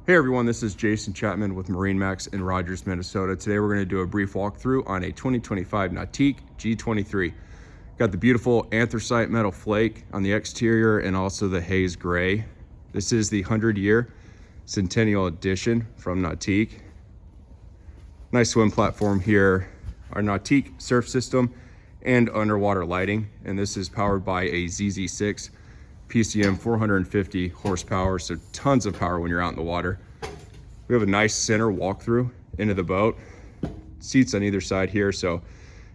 Hey everyone, this is Jason Chapman with MarineMax in Rogers, Minnesota. Today we're going to do a brief walkthrough on a 2025 Nautique G23. Got the beautiful anthracite metal flake on the exterior and also the haze gray. This is the 100-year Centennial Edition from Nautique. Nice swim platform here, our Nautique surf system and underwater lighting. And this is powered by a ZZ6 PCM 450 horsepower, so tons of power when you're out in the water. We have a nice center walkthrough into the boat. Seats on either side here, so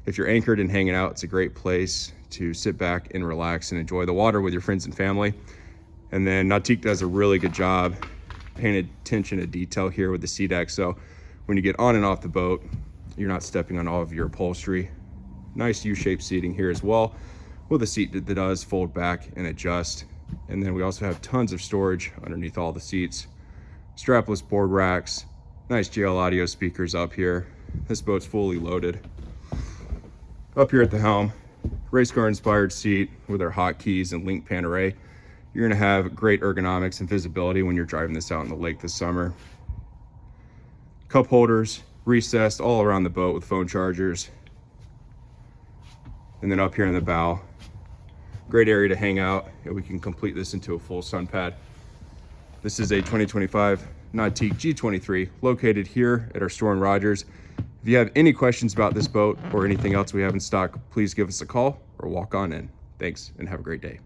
if you're anchored and hanging out, it's a great place to sit back and relax and enjoy the water with your friends and family. And then Nautique does a really good job paying attention to detail here with the sea deck, so when you get on and off the boat, you're not stepping on all of your upholstery. Nice U-shaped seating here as well, with a seat that does fold back and adjust. And then we also have tons of storage underneath all the seats. Strapless board racks, nice JL audio speakers up here. This boat's fully loaded. Up here at the helm, race car inspired seat with our hotkeys and link pan array. You're gonna have great ergonomics and visibility when you're driving this out in the lake this summer. Cup holders recessed all around the boat with phone chargers. And then up here in the bow, great area to hang out, and we can complete this into a full sun pad. This is a 2025 Nautique G23 located here at our store in Rogers. If you have any questions about this boat or anything else we have in stock, please give us a call or walk on in. Thanks and have a great day.